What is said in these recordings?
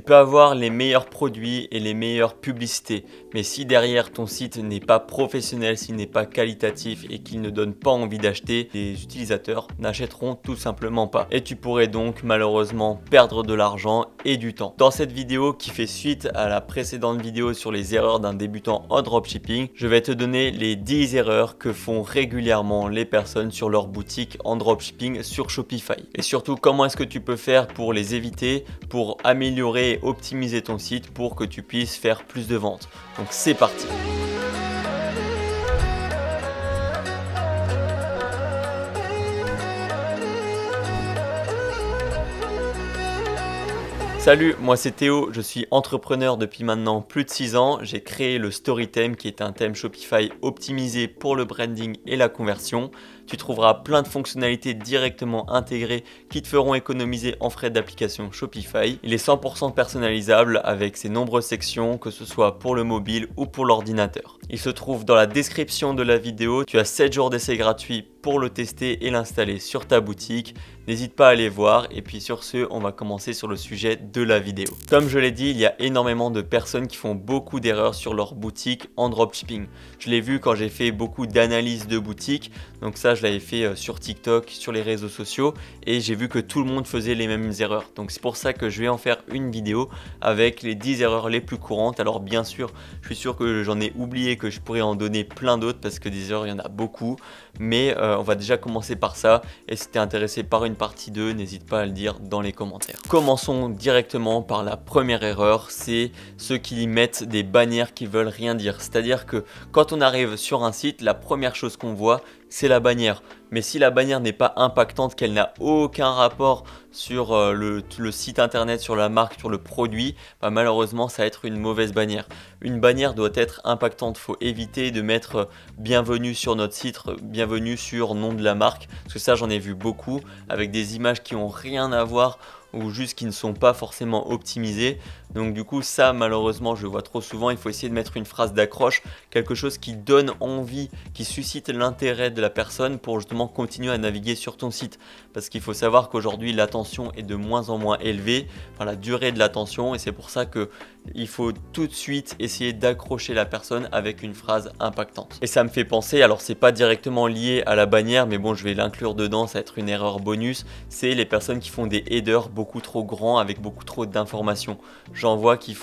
Tu peux avoir les meilleurs produits et les meilleures publicités, mais si derrière ton site n'est pas professionnel, s'il n'est pas qualitatif et qu'il ne donne pas envie d'acheter, les utilisateurs n'achèteront tout simplement pas. Et tu pourrais donc malheureusement perdre de l'argent et du temps. Dans cette vidéo qui fait suite à la précédente vidéo sur les erreurs d'un débutant en dropshipping, je vais te donner les 10 erreurs que font régulièrement les personnes sur leur boutique en dropshipping sur Shopify. Et surtout, comment est-ce que tu peux faire pour les éviter, pour améliorer et optimiser ton site pour que tu puisses faire plus de ventes. Donc c'est parti. Salut, moi c'est Théo, je suis entrepreneur depuis maintenant plus de 6 ans. J'ai créé le Storytheme qui est un thème Shopify optimisé pour le branding et la conversion. Tu trouveras plein de fonctionnalités directement intégrées qui te feront économiser en frais d'application Shopify. Il est 100% personnalisable avec ses nombreuses sections, que ce soit pour le mobile ou pour l'ordinateur. Il se trouve dans la description de la vidéo. Tu as 7 jours d'essai gratuit pour le tester et l'installer sur ta boutique. N'hésite pas à aller voir et puis sur ce, on va commencer sur le sujet de la vidéo. Comme je l'ai dit, il y a énormément de personnes qui font beaucoup d'erreurs sur leur boutique en dropshipping. Je l'ai vu quand j'ai fait beaucoup d'analyses de boutique. Donc ça, je l'avais fait sur TikTok, sur les réseaux sociaux et j'ai vu que tout le monde faisait les mêmes erreurs. Donc c'est pour ça que je vais en faire une vidéo avec les 10 erreurs les plus courantes. Alors bien sûr, je suis sûr que j'en ai oublié, que je pourrais en donner plein d'autres parce que des erreurs, il y en a beaucoup. Mais on va déjà commencer par ça et si tu es intéressé par une partie 2, n'hésite pas à le dire dans les commentaires. Commençons directement par la première erreur, c'est ceux qui y mettent des bannières qui veulent rien dire. C'est-à-dire que quand on arrive sur un site, la première chose qu'on voit, c'est la bannière. Mais si la bannière n'est pas impactante, qu'elle n'a aucun rapport sur le site internet, sur la marque, sur le produit, bah malheureusement ça va être une mauvaise bannière. Une bannière doit être impactante, il faut éviter de mettre bienvenue sur notre site, bienvenue sur nom de la marque, parce que ça j'en ai vu beaucoup avec des images qui n'ont rien à voir ou juste qui ne sont pas forcément optimisées. Donc du coup ça malheureusement je le vois trop souvent. Il faut essayer de mettre une phrase d'accroche, quelque chose qui donne envie, qui suscite l'intérêt de la personne pour justement continuer à naviguer sur ton site. Parce qu'il faut savoir qu'aujourd'hui l'attention est de moins en moins élevée, enfin la durée de l'attention, et c'est pour ça que il faut tout de suite essayer d'accrocher la personne avec une phrase impactante. Et ça me fait penser, alors c'est pas directement lié à la bannière, mais bon je vais l'inclure dedans, ça va être une erreur bonus, c'est les personnes qui font des headers beaucoup trop grands avec beaucoup trop d'informations. J'en vois qui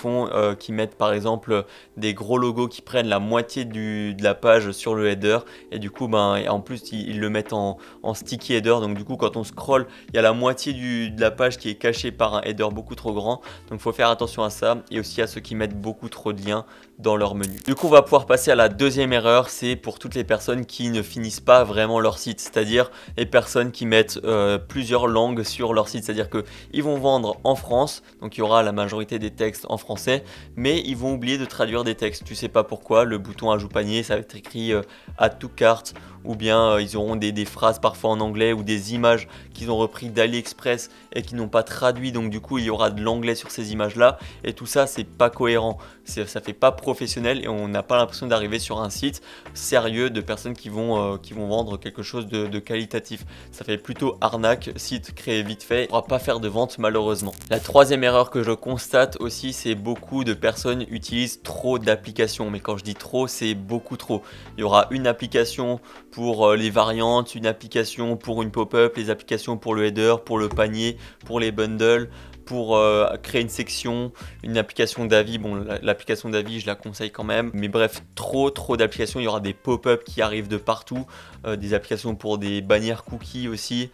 mettent par exemple des gros logos qui prennent la moitié de la page sur le header et du coup en plus ils le mettent en sticky header, donc du coup quand on scroll il y a la moitié de la page qui est cachée par un header beaucoup trop grand, donc il faut faire attention à ça et aussi à ceux qui mettent beaucoup trop de liens dans leur menu. Du coup on va pouvoir passer à la deuxième erreur, c'est pour toutes les personnes qui ne finissent pas vraiment leur site, c'est-à-dire les personnes qui mettent plusieurs langues sur leur site, c'est-à-dire qu'ils vont vendre en France, donc il y aura la majorité des textes en français, mais ils vont oublier de traduire des textes. Tu sais pas pourquoi, le bouton ajout panier, ça va être écrit add to cart, ou bien ils auront des phrases parfois en anglais ou des images qu'ils ont repris d'AliExpress et qui n'ont pas traduit, donc du coup il y aura de l'anglais sur ces images là et tout ça c'est pas cohérent, ça fait pas professionnel et on n'a pas l'impression d'arriver sur un site sérieux de personnes qui vont vendre quelque chose de qualitatif. Ça fait plutôt arnaque, site créé vite fait, on ne pourra pas faire de vente malheureusement. La troisième erreur que je constate aussi, c'est beaucoup de personnes utilisent trop d'applications, mais quand je dis trop, c'est beaucoup trop. Il y aura une application pour les variantes, une application pour une pop-up, les applications pour le header, pour le panier, pour les bundles, pour créer une section, une application d'avis. Bon, l'application d'avis, je la conseille quand même. Mais bref, trop d'applications. Il y aura des pop-up qui arrivent de partout. Des applications pour des bannières cookies aussi.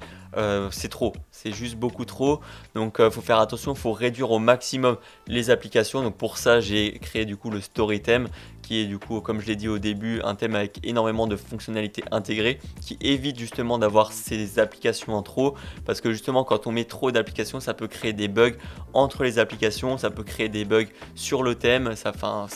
C'est trop, c'est juste beaucoup trop. Donc faut faire attention, il faut réduire au maximum les applications. Donc pour ça, j'ai créé du coup le Storytheme qui est du coup, comme je l'ai dit au début, un thème avec énormément de fonctionnalités intégrées qui évite justement d'avoir ces applications en trop, parce que justement quand on met trop d'applications, ça peut créer des bugs entre les applications, ça peut créer des bugs sur le thème,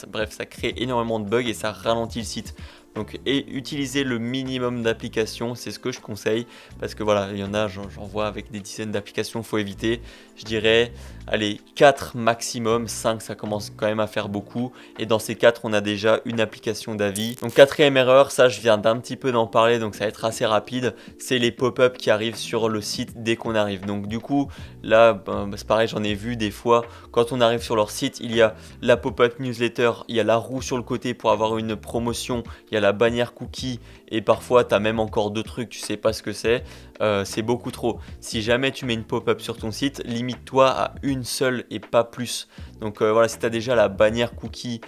bref, ça crée énormément de bugs et ça ralentit le site. Donc, et utiliser le minimum d'applications, c'est ce que je conseille parce que voilà, il y en a, j'en vois avec des dizaines d'applications, faut éviter. Je dirais, allez, 4 maximum, 5 ça commence quand même à faire beaucoup. Et dans ces 4, on a déjà une application d'avis. Donc quatrième erreur, ça je viens d'un petit peu d'en parler, donc ça va être assez rapide, c'est les pop-up qui arrivent sur le site dès qu'on arrive. Donc du coup, là, ben, c'est pareil, j'en ai vu des fois, quand on arrive sur leur site, il y a la pop-up newsletter, il y a la roue sur le côté pour avoir une promotion, il y a la bannière cookie, et parfois tu as même encore deux trucs, tu sais pas ce que c'est beaucoup trop. Si jamais tu mets une pop-up sur ton site, limite-toi à une seule et pas plus. Donc voilà, si tu as déjà la bannière cookie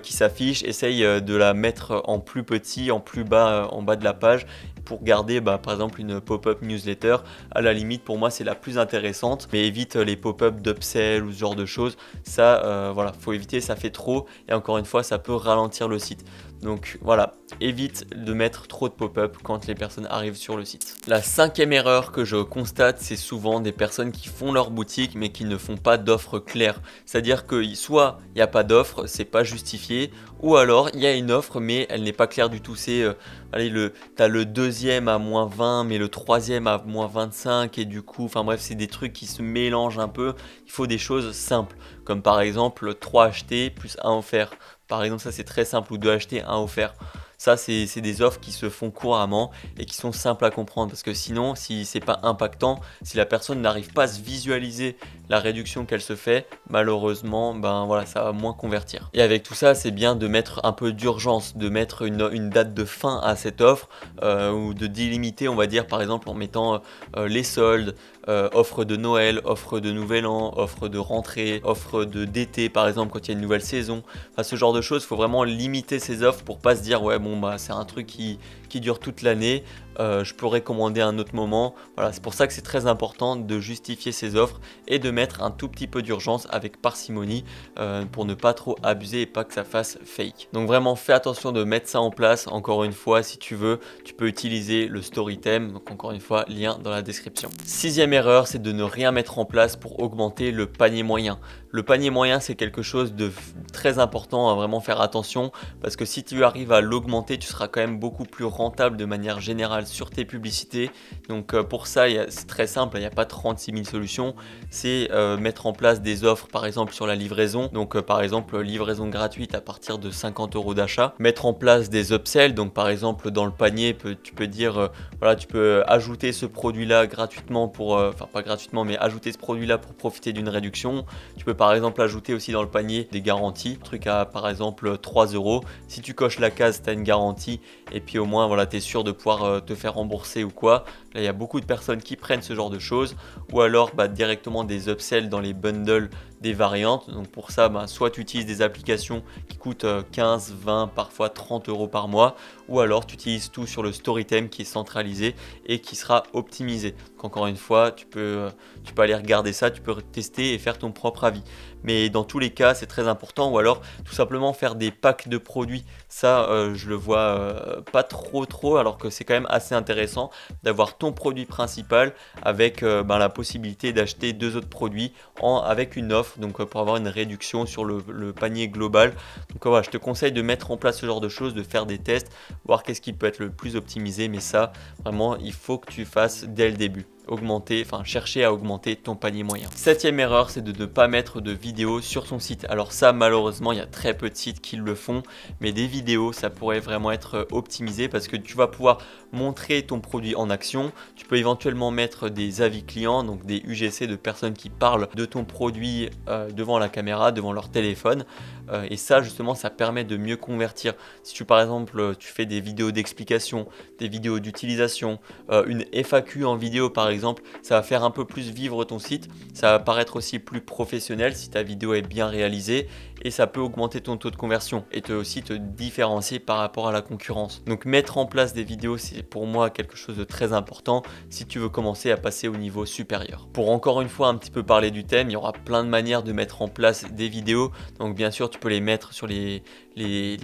qui s'affiche, essaye de la mettre en plus petit, en plus bas, en bas de la page pour garder par exemple une pop-up newsletter. À la limite, pour moi, c'est la plus intéressante, mais évite les pop-up d'upsell ou ce genre de choses. Ça, voilà, faut éviter, ça fait trop et encore une fois, ça peut ralentir le site. Donc voilà, évite de mettre trop de pop-up quand les personnes arrivent sur le site. La cinquième erreur que je constate, c'est souvent des personnes qui font leur boutique mais qui ne font pas d'offres claires. C'est-à-dire que soit il n'y a pas d'offre, c'est pas justifié, ou alors il y a une offre mais elle n'est pas claire du tout. C'est, allez, t'as le deuxième à moins 20 mais le troisième à moins 25 et du coup, enfin bref, c'est des trucs qui se mélangent un peu. Il faut des choses simples, comme par exemple 3 achetés plus 1 offert. Par exemple, ça c'est très simple, ou 2 achetés, 1 offert. Ça, c'est des offres qui se font couramment et qui sont simples à comprendre parce que sinon, si c'est pas impactant, si la personne n'arrive pas à se visualiser la réduction qu'elle se fait, malheureusement, ben voilà, ça va moins convertir. Et avec tout ça, c'est bien de mettre un peu d'urgence, de mettre une date de fin à cette offre ou de délimiter, on va dire, par exemple en mettant les soldes, offre de Noël, offre de Nouvel An, offre de rentrée, offre d'été par exemple quand il y a une nouvelle saison. Enfin, ce genre de choses, il faut vraiment limiter ces offres pour pas se dire ouais bon bah c'est un truc qui dure toute l'année, je pourrais commander à un autre moment. Voilà, c'est pour ça que c'est très important de justifier ces offres et de mettre un tout petit peu d'urgence avec parcimonie pour ne pas trop abuser et pas que ça fasse fake. Donc vraiment fais attention de mettre ça en place. Encore une fois, si tu veux, tu peux utiliser le StoryTheme. Donc encore une fois, lien dans la description. Sixième erreur, c'est de ne rien mettre en place pour augmenter le panier moyen. Le panier moyen, c'est quelque chose de très important à vraiment faire attention parce que si tu arrives à l'augmenter, tu seras quand même beaucoup plus rentable de manière générale sur tes publicités. Donc pour ça, c'est très simple, il n'y a pas 36 000 solutions. C'est mettre en place des offres par exemple sur la livraison. Donc par exemple, livraison gratuite à partir de 50 € d'achat. Mettre en place des upsells. Donc par exemple, dans le panier, tu peux dire, voilà, tu peux ajouter ce produit-là gratuitement pour, enfin pas gratuitement, mais ajouter ce produit-là pour profiter d'une réduction. Tu peux par exemple ajouter aussi dans le panier des garanties, truc à par exemple 3 €. Si tu coches la case, tu as une garantie et puis au moins voilà, tu es sûr de pouvoir te faire rembourser ou quoi. Là, il y a beaucoup de personnes qui prennent ce genre de choses ou alors directement des upsells dans les bundles des variantes. Donc pour ça, soit tu utilises des applications qui coûtent 15, 20, parfois 30 € par mois ou alors tu utilises tout sur le StoryTheme qui est centralisé et qui sera optimisé. Donc encore une fois, tu peux aller regarder ça, tu peux tester et faire ton propre avis. Mais dans tous les cas, c'est très important ou alors tout simplement faire des packs de produits. Ça, je le vois pas trop alors que c'est quand même assez intéressant d'avoir ton produit principal avec la possibilité d'acheter 2 autres produits avec une offre, donc pour avoir une réduction sur le panier global. Donc voilà, je te conseille de mettre en place ce genre de choses, de faire des tests, voir qu'est-ce qui peut être le plus optimisé, mais ça, vraiment, il faut que tu fasses dès le début. Chercher à augmenter ton panier moyen. Septième erreur, c'est de ne pas mettre de vidéos sur ton site. Alors ça, malheureusement, il y a très peu de sites qui le font, mais des vidéos, ça pourrait vraiment être optimisé parce que tu vas pouvoir montrer ton produit en action. Tu peux éventuellement mettre des avis clients, donc des UGC de personnes qui parlent de ton produit devant la caméra, devant leur téléphone. Et ça, justement, ça permet de mieux convertir. Si tu, par exemple, tu fais des vidéos d'explication, des vidéos d'utilisation, une FAQ en vidéo, par exemple, ça va faire un peu plus vivre ton site. Ça va paraître aussi plus professionnel si ta vidéo est bien réalisée et ça peut augmenter ton taux de conversion et aussi te différencier par rapport à la concurrence. Donc mettre en place des vidéos, c'est pour moi quelque chose de très important si tu veux commencer à passer au niveau supérieur. Pour encore une fois un petit peu parler du thème, il y aura plein de manières de mettre en place des vidéos. Donc bien sûr, tu peux les mettre sur les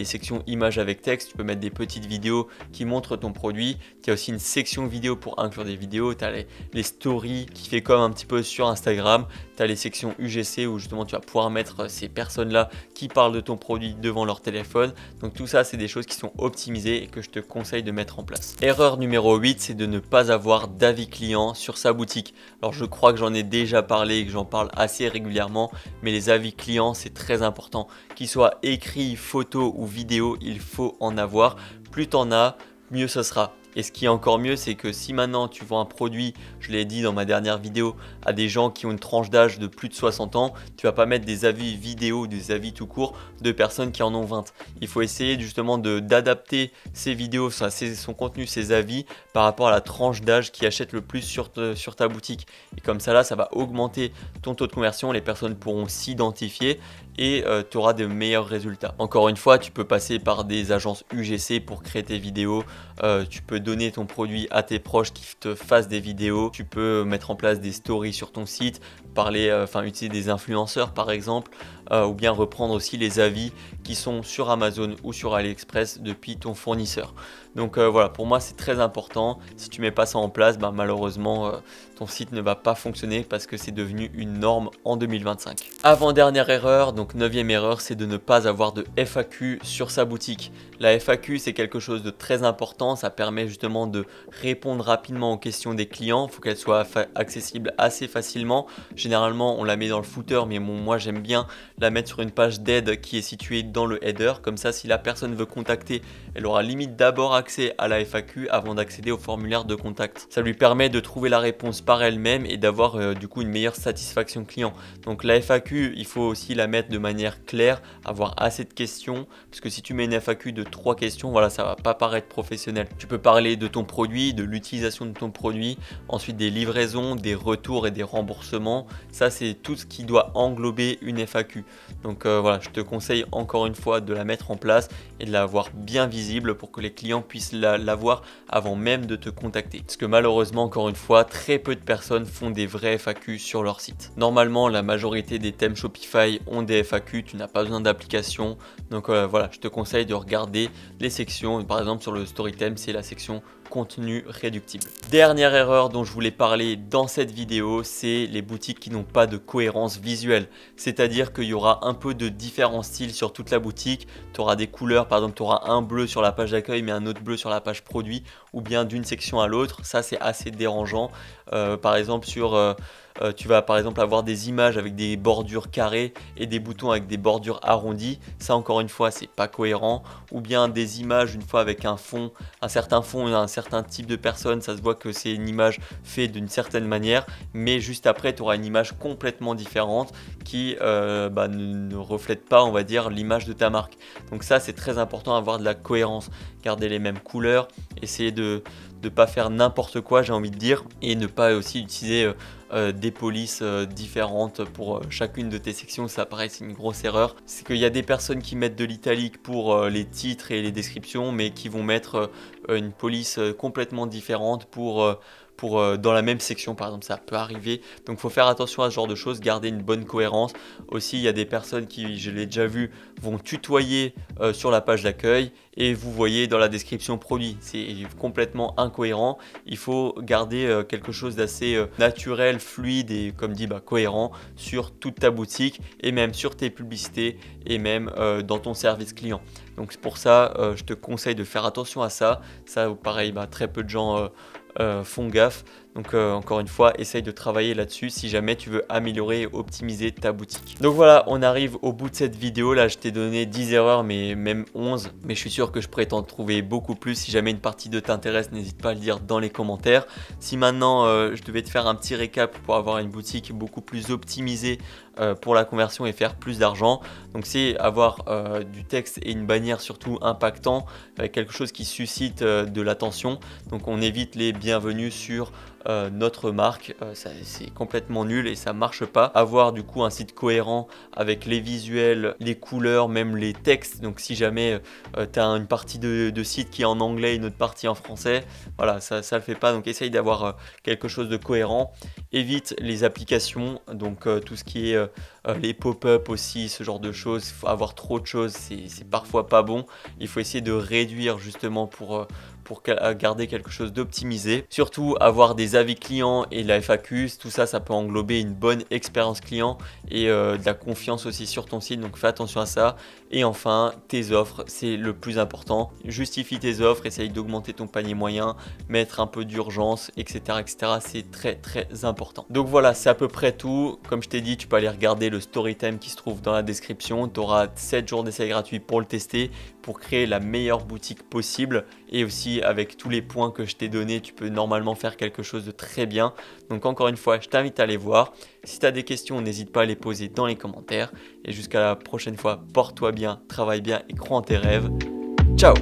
sections images avec texte, tu peux mettre des petites vidéos qui montrent ton produit. Il y a aussi une section vidéo pour inclure des vidéos, tu as les stories qui fait comme un petit peu sur Instagram. Tu as les sections UGC où justement tu vas pouvoir mettre ces personnes-là qui parlent de ton produit devant leur téléphone. Donc tout ça, c'est des choses qui sont optimisées et que je te conseille de mettre en place. Erreur numéro 8, c'est de ne pas avoir d'avis client sur sa boutique. Alors je crois que j'en ai déjà parlé et que j'en parle assez régulièrement, mais les avis clients, c'est très important. Qu'ils soient écrits, photos ou vidéos, il faut en avoir. Plus tu en as, mieux ce sera. Et ce qui est encore mieux, c'est que si maintenant tu vends un produit, je l'ai dit dans ma dernière vidéo, à des gens qui ont une tranche d'âge de plus de 60 ans, tu vas pas mettre des avis vidéo ou des avis tout court de personnes qui en ont 20. Il faut essayer justement d'adapter ces vidéos, son contenu, ses avis par rapport à la tranche d'âge qui achète le plus sur ta boutique. Et comme ça là, ça va augmenter ton taux de conversion, les personnes pourront s'identifier et tu auras de meilleurs résultats. Encore une fois, tu peux passer par des agences UGC pour créer tes vidéos, tu peux donner ton produit à tes proches qui te fassent des vidéos, tu peux mettre en place des stories sur ton site, utiliser des influenceurs par exemple, ou bien reprendre aussi les avis qui sont sur Amazon ou sur AliExpress depuis ton fournisseur. Donc voilà, pour moi c'est très important. Si tu mets pas ça en place, malheureusement ton site ne va pas fonctionner parce que c'est devenu une norme en 2025. Avant-dernière erreur, donc 9e erreur, c'est de ne pas avoir de FAQ sur sa boutique. La FAQ, c'est quelque chose de très important, ça permet justement de répondre rapidement aux questions des clients. Il faut qu'elle soit accessible assez facilement. Généralement, on la met dans le footer, mais moi j'aime bien la mettre sur une page d'aide qui est située dans le header. Comme ça, si la personne veut contacter, elle aura limite d'abord accès à la FAQ avant d'accéder au formulaire de contact. Ça lui permet de trouver la réponse par elle-même et d'avoir du coup une meilleure satisfaction client. Donc la FAQ, il faut aussi la mettre de manière claire, avoir assez de questions, parce que si tu mets une FAQ de 3 questions, voilà, ça va pas paraître professionnel. Tu peux parler de ton produit, de l'utilisation de ton produit, ensuite des livraisons, des retours et des remboursements. Ça, c'est tout ce qui doit englober une FAQ. Donc voilà, je te conseille encore une fois de la mettre en place et de l'avoir bien visible pour que les clients puissent la voir avant même de te contacter. Parce que malheureusement, encore une fois, très peu de personnes font des vrais FAQ sur leur site. Normalement, la majorité des thèmes Shopify ont des FAQ, tu n'as pas besoin d'application. Donc voilà, je te conseille de regarder les sections. Par exemple, sur le Storytime, c'est la section contenu réductible. Dernière erreur dont je voulais parler dans cette vidéo, c'est les boutiques qui n'ont pas de cohérence visuelle. C'est-à-dire qu'il y aura un peu de différents styles sur toute la boutique. Tu auras des couleurs, par exemple, tu auras un bleu sur la page d'accueil mais un autre bleu sur la page produit, ou bien d'une section à l'autre. Ça, c'est assez dérangeant. Par exemple, tu vas par exemple avoir des images avec des bordures carrées et des boutons avec des bordures arrondies. Ça, encore une fois, c'est pas cohérent. Ou bien des images une fois avec un certain fond, un certain type de personne. Ça se voit que c'est une image faite d'une certaine manière, mais juste après, tu auras une image complètement différente qui ne reflète pas, on va dire, l'image de ta marque. Donc ça, c'est très important d'avoir de la cohérence. Garder les mêmes couleurs, essayer de ne pas faire n'importe quoi, j'ai envie de dire, et ne pas aussi utiliser des polices différentes pour chacune de tes sections. Ça paraît, c'est une grosse erreur. C'est qu'il y a des personnes qui mettent de l'italique pour les titres et les descriptions, mais qui vont mettre une police complètement différente pour dans la même section, par exemple. Ça peut arriver, donc il faut faire attention à ce genre de choses, garder une bonne cohérence. Aussi, il y a des personnes qui, je l'ai déjà vu, vont tutoyer sur la page d'accueil et vous voyez dans la description produit. C'est complètement incohérent. Il faut garder quelque chose d'assez naturel, fluide et, comme dit, cohérent sur toute ta boutique et même sur tes publicités et même dans ton service client. Donc c'est pour ça, je te conseille de faire attention à ça. Ça, pareil, très peu de gens font gaffe. Donc encore une fois, essaye de travailler là-dessus si jamais tu veux améliorer et optimiser ta boutique. Donc voilà, on arrive au bout de cette vidéo. Là, je t'ai donné 10 erreurs, mais même 11. Mais je suis sûr que je pourrais t'en trouver beaucoup plus. Si jamais une partie de t'intéresse, n'hésite pas à le dire dans les commentaires. Si maintenant, je devais te faire un petit récap pour avoir une boutique beaucoup plus optimisée pour la conversion et faire plus d'argent. Donc c'est avoir du texte et une bannière surtout impactant, avec quelque chose qui suscite de l'attention. Donc on évite les bienvenus sur notre marque, c'est complètement nul et ça marche pas. Avoir du coup un site cohérent avec les visuels, les couleurs, même les textes. Donc si jamais tu as une partie de site qui est en anglais, une autre partie en français, voilà, ça le fait pas. Donc essaye d'avoir quelque chose de cohérent. Évite les applications, donc tout ce qui est les pop-up aussi, ce genre de choses. Faut avoir trop de choses, c'est parfois pas bon. Il faut essayer de réduire justement pour garder quelque chose d'optimisé. Surtout avoir des avis clients et la FAQ, tout ça, ça peut englober une bonne expérience client et de la confiance aussi sur ton site, donc fais attention à ça. Et enfin, tes offres, c'est le plus important. Justifie tes offres, essaye d'augmenter ton panier moyen, mettre un peu d'urgence, etc. etc. C'est très très important. Donc voilà, c'est à peu près tout. Comme je t'ai dit, tu peux aller regarder le story time qui se trouve dans la description. Tu auras 7 jours d'essai gratuit pour le tester, pour créer la meilleure boutique possible. Et aussi avec tous les points que je t'ai donnés, tu peux normalement faire quelque chose de très bien. Donc encore une fois, je t'invite à aller voir. Si tu as des questions, n'hésite pas à les poser dans les commentaires. Et jusqu'à la prochaine fois, porte-toi bien, travaille bien et crois en tes rêves. Ciao!